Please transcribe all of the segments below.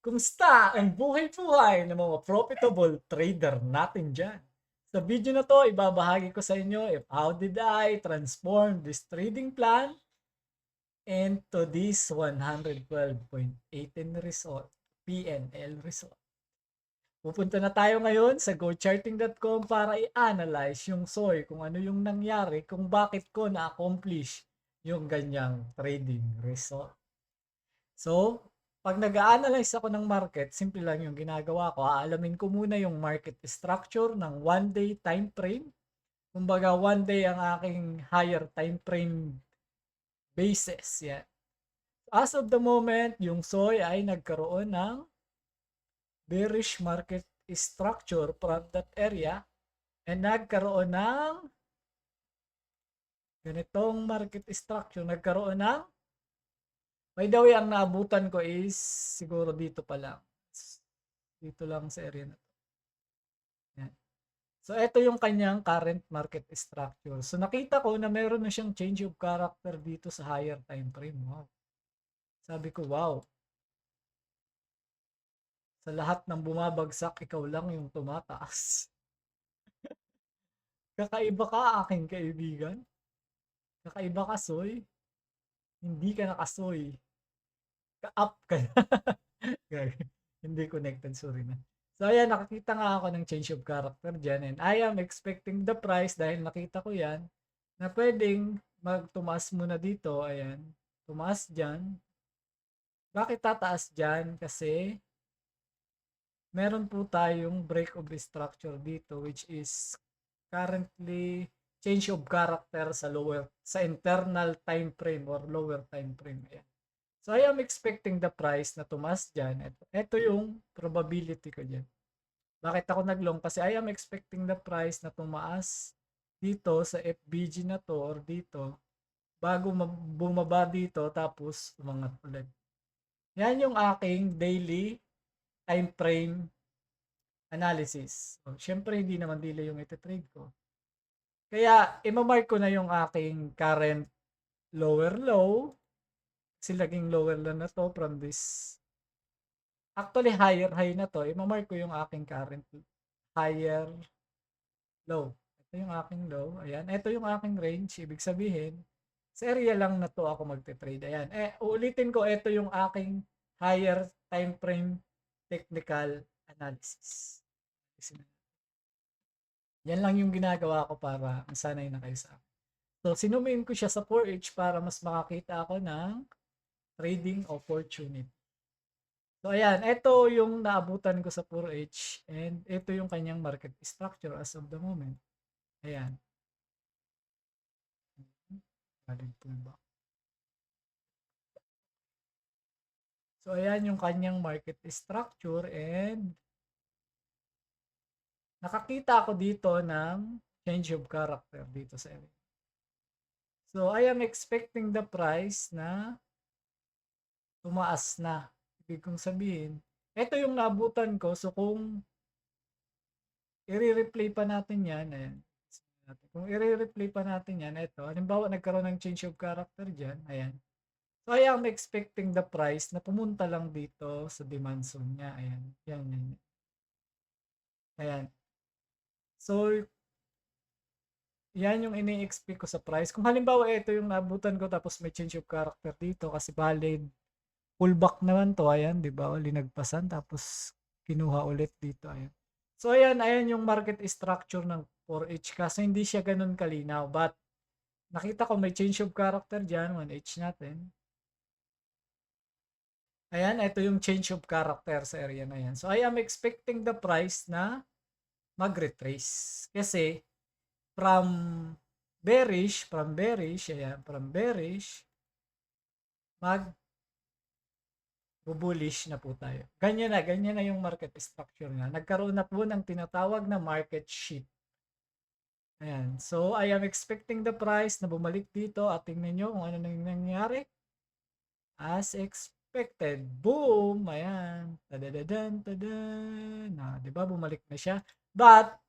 Kumusta ang buhay-buhay ng mga profitable trader natin dyan? Sa video na to, ibabahagi ko sa inyo if how did I transform this trading plan into this 112.18 result, PNL result. Pupunta na tayo ngayon sa gocharting.com para i-analyze yung SOY, kung ano yung nangyari, kung bakit ko na-accomplish yung ganyang trading result. So, pag nag-a-analyze ako ng market, simple lang yung ginagawa ko. Aalamin ko muna yung market structure ng 1-day time frame. Kumbaga, 1 day ang aking higher time frame basis. Yan. As of the moment, yung SOY ay nagkaroon ng bearish market structure from that area and nagkaroon ng ganitong market structure. Nagkaroon ng, by the way, ang naabutan ko is siguro dito pa lang. Dito lang sa area na to. Yan. So, ito yung kanyang current market structure. So, nakita ko na meron na siyang change of character dito sa higher time frame. Wow. Sabi ko, wow. Sa lahat ng bumabagsak, ikaw lang yung tumataas. Kakaiba ka, aking kaibigan. Kakaiba ka, Soy. Hindi ka nakasoy. Ka-up ka na. Hindi connected, sorry na. So, ayan, nakakita nga ako ng change of character dyan. And I am expecting the price dahil nakita ko yan na pwedeng magtumaas muna dito. Ayan, tumaas dyan. Bakit tataas dyan? Kasi meron po tayong break of structure dito which is currently change of character sa lower, sa internal time frame or lower time frame. Ayan. So, I am expecting the price na tumaas dyan. Ito yung probability ko dyan. Bakit ako naglong? Kasi I am expecting the price na tumaas dito sa FBG na to or dito bago bumaba dito tapos umangat ulit. Yan yung aking daily time frame analysis. So, syempre hindi naman daily yung iti-trade ko. Kaya imamark ko na yung aking current lower low kasi laging lower low na to from this. Actually, higher high na to. Imamark ko yung aking current higher low. Ito yung aking low. Ayan. Ito yung aking range. Ibig sabihin, sa area lang na to ako magte-trade. Ayan. Uulitin ko, ito yung aking higher time frame technical analysis. Yan lang yung ginagawa ko para masanay na kayo sa akin. So, sinumin ko siya sa 4H para mas makakita ako ng trading opportunity. So, ayan. Ito yung naabutan ko sa 4H and ito yung kanyang market structure as of the moment. Ayan. Valid pullback. So, ayan yung kanyang market structure and nakakita ako dito ng change of character dito sa area. So, I am expecting the price na tumaas na. Ibig kong sabihin, ito yung naabutan ko. So, kung i-replay pa natin yan, ayan. Kung i-replay pa natin yan, ito, halimbawa nagkaroon ng change of character dyan, ayan. So, I am expecting the price na pumunta lang dito sa demand zone niya. Ayan. Yan, yan. Ayan. So, yan yung ini-expect ko sa price. Kung halimbawa ito yung nabutan ko tapos may change of character dito kasi valid pullback naman to. Ayan, di ba? O linagpasan tapos kinuha ulit dito. Ayan. So, ayan yung market structure ng 4H kasi hindi siya ganun kalinaw. But, nakita ko may change of character dyan. 1H natin. Ayan, ito yung change of character sa area na yan. So, I am expecting the price na mag-retrace. Kasi, from bearish, ayan, from bearish, bullish na po tayo. Ganyan na yung market structure nga. Nagkaroon na po ng tinatawag na market shift. Ayan. So, I am expecting the price na bumalik dito at tingnan nyo kung ano nang nangyari. As expected. Boom! Ayan. Tadadadan, tadan. Na, 'di ba bumalik na siya. But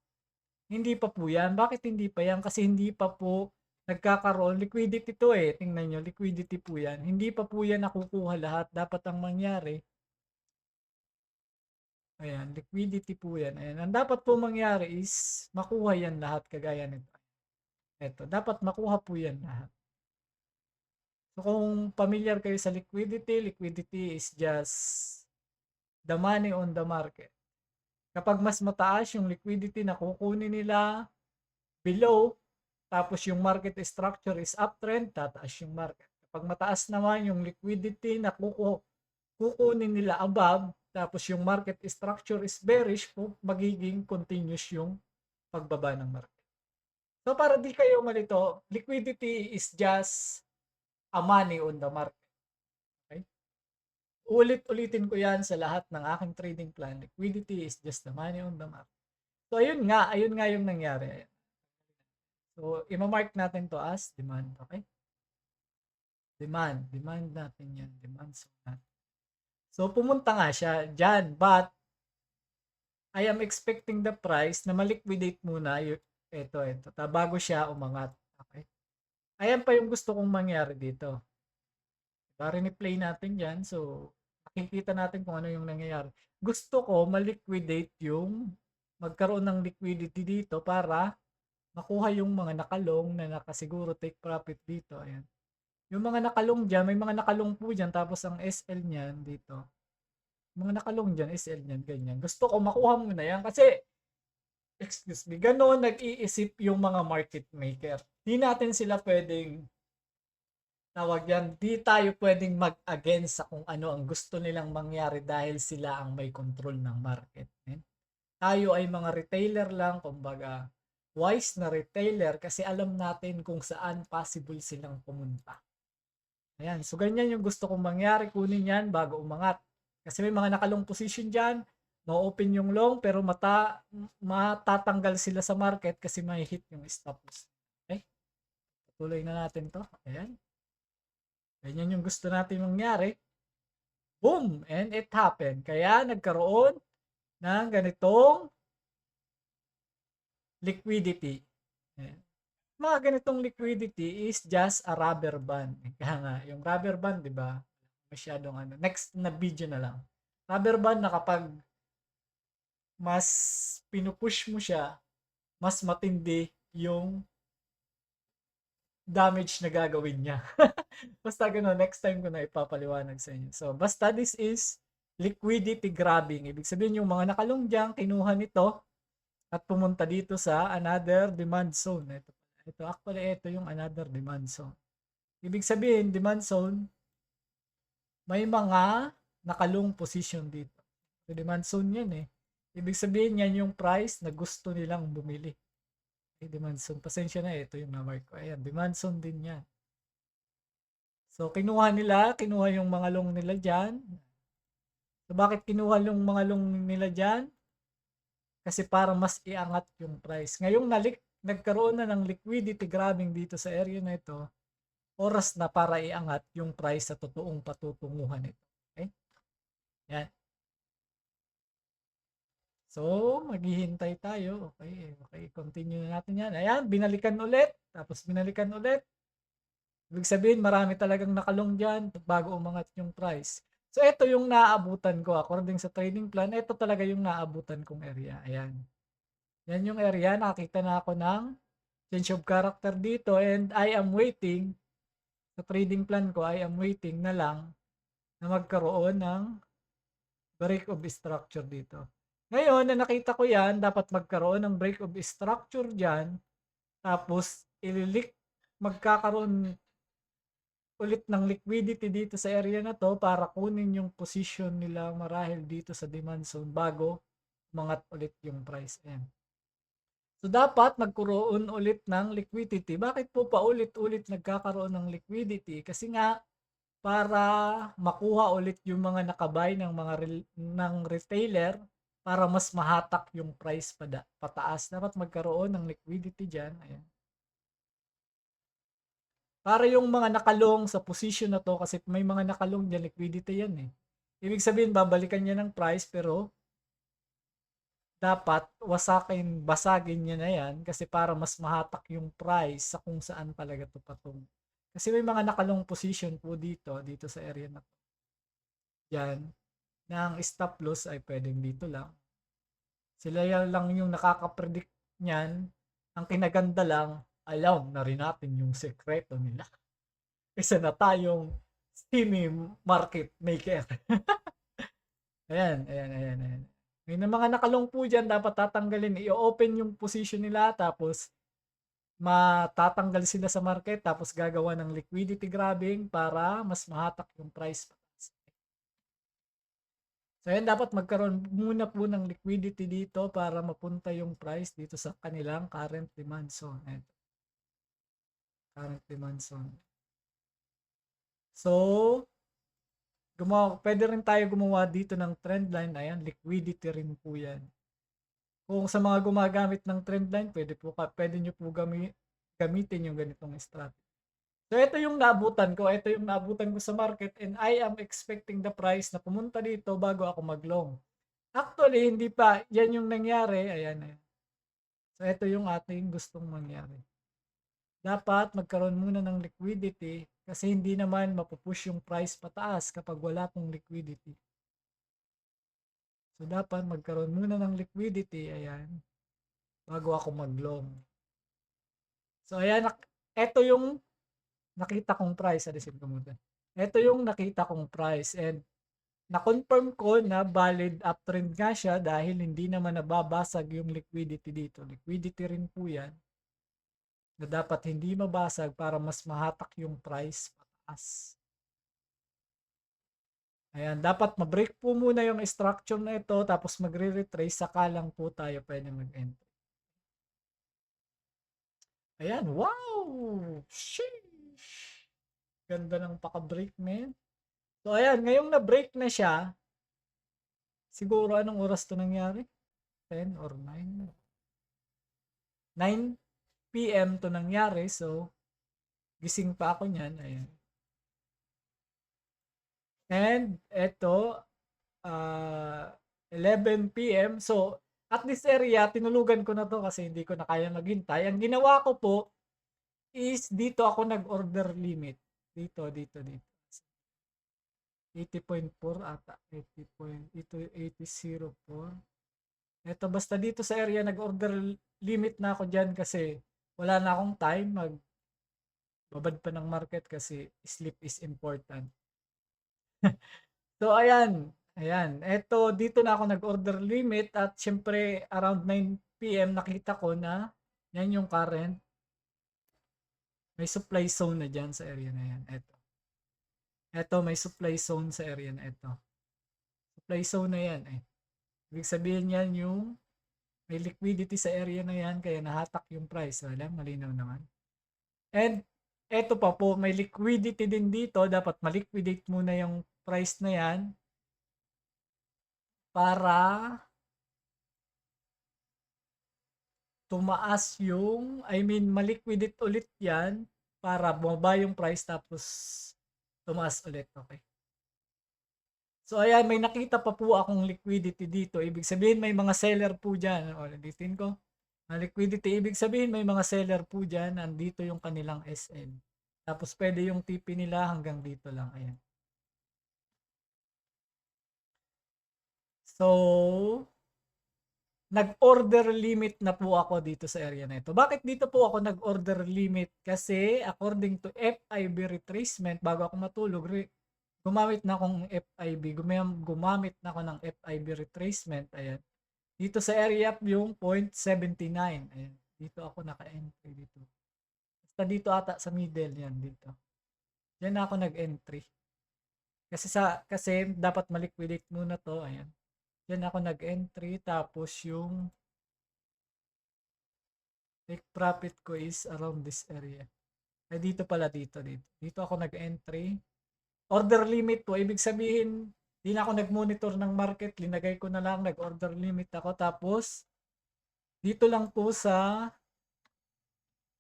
hindi pa po 'yan. Bakit hindi pa 'yan? Kasi hindi pa po nagkakaroon liquidity to eh. Tingnan niyo, liquidity po 'yan. Hindi pa po 'yan nakukuha lahat. Dapat ang mangyari Ayan, liquidity po yan. Ayan. Ang dapat po mangyari is makuha yan lahat kagaya nito. Ito, dapat makuha po yan lahat. So kung familiar kayo sa liquidity, liquidity is just the money on the market. Kapag mas mataas yung liquidity na kukunin nila below, tapos yung market structure is uptrend, tataas yung market. Kapag mataas naman yung liquidity na kukunin nila above, tapos yung market structure is bearish, magiging continuous yung pagbaba ng market. So para di kayo malito, liquidity is just a money on the market. Okay? Ulit-ulitin ko yan sa lahat ng aking trading plan. Liquidity is just the money on the market. So ayun nga yung nangyari. So ima-mark natin to as demand, okay? Demand natin yan, demand zone natin. So pumunta nga siya dyan, but I am expecting the price na maliquidate muna ito, bago siya umangat. Okay? Ayan pa yung gusto kong mangyari dito. Para ni-play natin yan. So, makikita natin kung ano yung nangyayari. Gusto ko maliquidate yung magkaroon ng liquidity dito para makuha yung mga nakalong na nakasiguro take profit dito. Ayan. Yung mga nakalong dyan, may mga nakalong po dyan. Tapos ang SL niyan dito. Mga nakalong dyan, SL niyan, ganyan. Gusto ko makuha muna yan kasi excuse me, gano'n nag-iisip yung mga market maker. Di natin sila pwedeng tawag yan, di tayo pwedeng mag-against sa kung ano ang gusto nilang mangyari dahil sila ang may control ng market. Tayo ay mga retailer lang, kumbaga wise na retailer kasi alam natin kung saan possible silang pumunta. Ayan, so ganyan yung gusto kong mangyari, kunin yan bago umangat. Kasi may mga nakalong position dyan, ma-open yung long pero matatanggal sila sa market kasi may hit yung stop loss. Okay? Tuloy na natin to. Ayan. Ganyan yung gusto natin mangyari. Boom! And it happened. Kaya nagkaroon ng ganitong liquidity. Ayan. Mga ganitong liquidity is just a rubber band. Kaya nga, yung rubber band, di ba? Masyadong ano. Next na video na lang. Rubber band na kapag mas pinupush mo siya, mas matindi yung damage na gagawin niya. Basta gano'n, next time ko na ipapaliwanag sa inyo. So, basta this is liquidity grabbing. Ibig sabihin yung mga nakalong dyan, kinuha nito at pumunta dito sa another demand zone. Ito actually, ito yung another demand zone. Ibig sabihin, demand zone, may mga nakalong position dito. So, demand zone yan eh. Ibig sabihin yan yung price na gusto nilang bumili. Demand zone. Pasensya na, ito yung na-mark ko. Ayan, demand zone din yan. So, kinuha yung mga long nila dyan. So, bakit kinuha yung mga long nila dyan? Kasi para mas iangat yung price. Ngayong nagkaroon na ng liquidity grabbing dito sa area na ito, oras na para iangat yung price sa totoong patutunguhan nito. Okay? Yan. So, maghihintay tayo. Okay, continue na natin yan. Ayan, binalikan ulit. Tapos binalikan ulit. Ibig sabihin, marami talagang nakalong dyan bago umangat yung price. So, ito yung naaabutan ko. According sa trading plan, ito talaga yung naaabutan kong area. Ayan. Yan yung area. Nakita na ako ng change of character dito. And I am waiting. Sa trading plan ko, I am waiting na lang na magkaroon ng break of structure dito. Ngayon, na nakita ko yan, dapat magkaroon ng break of structure dyan. Tapos, magkakaroon ulit ng liquidity dito sa area na to para kunin yung position nila marahil dito sa demand zone bago umangat ulit yung price. Ayan. So, dapat magkaroon ulit ng liquidity. Bakit po pa ulit-ulit nagkakaroon ng liquidity? Kasi nga, para makuha ulit yung mga nakabay ng retailer para mas mahatak yung price pataas. Dapat magkaroon ng liquidity dyan. Ayan. Para yung mga nakalong sa position na to, kasi may mga nakalong dyan, liquidity yan eh. Ibig sabihin, babalikan niya ng price, pero dapat basagin niya na yan kasi para mas mahatak yung price sa kung saan talaga to patung. Kasi may mga nakalong position po dito sa area na to. Yan. Na ang stop loss ay pwedeng dito lang. Sila lang yung nakaka-predict niyan. Ang kinaganda lang, alam na rin natin yung sekreto nila. Isa na tayong semi market maker. Ayan, ayan, ayan, ayan. May na mga nakalong po dyan, dapat tatanggalin. I-open yung position nila, tapos matatanggal sila sa market, tapos gagawa ng liquidity grabbing para mas mahatak yung price. So, ayan, dapat magkaroon muna po ng liquidity dito para mapunta yung price dito sa kanilang current demand zone. Ayan, current demand zone. So, pwede rin tayo gumawa dito ng trend line. Ayan, liquidity rin po yan. Kung sa mga gumagamit ng trend line, pwede nyo po gamitin yung ganitong strategy. So, ito yung naabutan ko. Ito yung naabutan ko sa market, and I am expecting the price na pumunta dito bago ako mag-long. Actually, hindi pa. Yan yung nangyari. Ayan, ayan. So, ito yung ating gustong mangyari. Dapat magkaroon muna ng liquidity kasi hindi naman mapupush yung price pataas kapag wala pong liquidity. So, dapat magkaroon muna ng liquidity. Ayan. Bago ako mag-long. So, ayan. Ito yung nakita kong price. Alisin ko muna. Ito yung nakita kong price, and na-confirm ko na valid uptrend nga siya dahil hindi naman nababasag yung liquidity dito. Liquidity rin po yan na dapat hindi mabasag para mas mahatak yung price pataas. Ayan, dapat ma-break po muna yung structure na ito, tapos magre-retrace, saka lang po tayo pwede mag-entry. Ayan, wow! Sheesh! Ganda ng paka-break, man. So, ayan, ngayong na-break na siya, siguro anong oras to nangyari? 10 or 9? 9 PM to nangyari, so gising pa ako niyan. Ayan. And eto, 11 PM. So, at this area, tinulugan ko na to kasi hindi ko na kaya maghintay. Ang ginawa ko po is dito ako nag-order limit. Dito. 80.4 ata. 80.04. Eto, basta dito sa area, nag-order limit na ako dyan kasi wala na akong time. Babad pa ng market kasi sleep is important. So, ayan. Ayan. Eto, dito na ako nag-order limit at syempre around 9 PM nakita ko na yan yung current. May supply zone na dyan sa area na yan. Eto, may supply zone sa area na ito. Supply zone na yan eh. Ibig sabihin yan yung may liquidity sa area na yan kaya nahatak yung price. Wala, malinaw naman. And eto pa po, may liquidity din dito. Dapat maliquidate muna yung price na yan para tumaas maliquidate ulit yan para bumaba yung price tapos tumaas ulit. Okay. So, ayan, may nakita pa po akong liquidity dito. Ibig sabihin, may mga seller po dyan. O, ulitin ko. Liquidity, ibig sabihin, may mga seller po dyan. Nandito yung kanilang SL. Tapos, pwede yung TP nila hanggang dito lang. Ayan. So, nag-order limit na po ako dito sa area na ito. Bakit dito po ako nag-order limit? Kasi according to FIB retracement, bago ako matulog, gumamit na akong gumamit na ako ng FIB retracement. Ayan. Dito sa area yung 0.79. Ayan. Dito ako naka-entry dito. Basta dito ata sa middle yan dito. Diyan ako nag-entry. Kasi dapat maliquidate muna to. Ayan. Diyan ako nag-entry, tapos yung take profit ko is around this area. Ay, dito pala, dito. Dito ako nag-entry. Order limit po, ibig sabihin, di na ako nag-monitor ng market, linagay ko na lang, nag-order limit ako. Tapos, dito lang po sa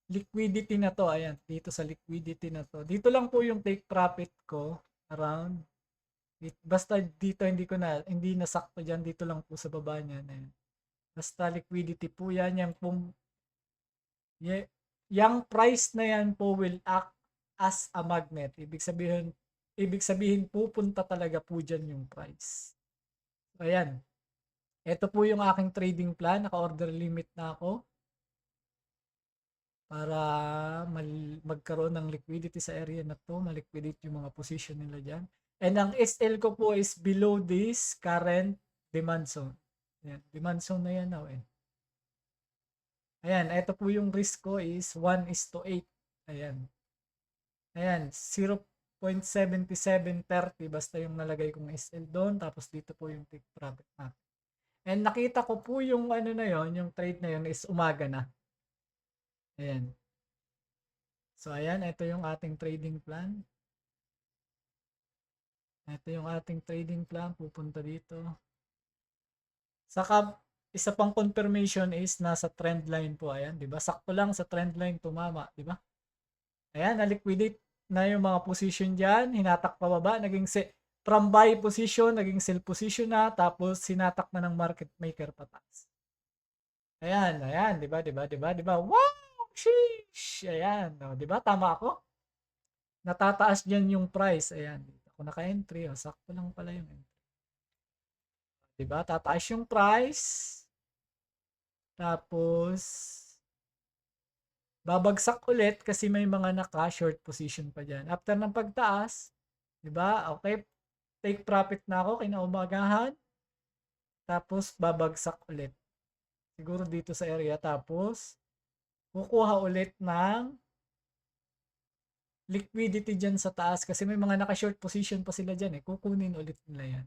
liquidity na to, ayan, dito sa liquidity na to. Dito lang po yung take profit ko, around. Basta dito hindi nasakto diyan, dito lang po sa baba niyan. Ayan. Basta liquidity po yan, yung price na yan po will act as a magnet. Ibig sabihin pupunta talaga po dyan yung price. Ayan. Ito po yung aking trading plan. Naka-order limit na ako para magkaroon ng liquidity sa area na to, maliquidate yung mga position nila dyan. And ang SL ko po is below this current demand zone. Ayan, demand zone na yan now. Ayan, ito po yung risk ko is 1:8. Ayan. Ayan, 0.7730 basta yung nalagay kong SL doon. Tapos dito po yung take profit natin. And nakita ko po yung ano na yon, yung trade na yon is umaga na. Ayan. So ayan, ito yung ating trading plan. Ito yung ating trading plan. Pupunta dito. Saka isa pang confirmation is nasa trend line po. Ayan, di ba? Sakto lang sa trend line tumama, di ba? Ayan, na-liquidate na yung mga position dyan. Hinatak pababa. Naging from buy position, naging sell position na. Tapos sinatak na ng market maker pataas. Ayan, ayan, di ba, di ba, di ba, di ba? Wow! Sheesh! Ayan, no, di ba? Tama ako? Natataas dyan yung price. Ayan, ako naka-entry. Oh, sakto lang pala yung entry. Di ba? Tataas yung price. Tapos, babagsak ulit kasi may mga naka-short position pa dyan. After ng pagtaas, di ba? Okay, take profit na ako kinaumagahan. Tapos, babagsak ulit. Siguro dito sa area. Tapos, kukuha ulit ng liquidity dyan sa taas kasi may mga naka-short position pa sila dyan eh. Kukunin ulit nila yan.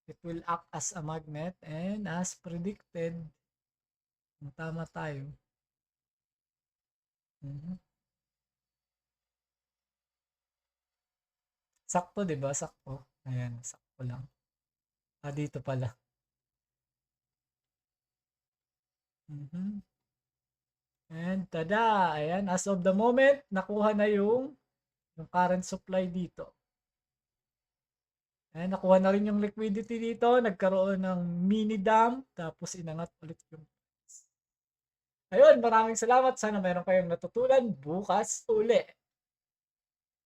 It will act as a magnet and as predicted, tama tayo. Sakto, di ba? Sakto. Ayan, sakto lang. Dito pala. And tada! Ayan, as of the moment, nakuha na yung current supply dito. Ayan, nakuha na rin yung liquidity dito. Nagkaroon ng mini dam. Tapos inangat ulit yung price. Ayun, maraming salamat. Sana meron kayong natutunan bukas uli.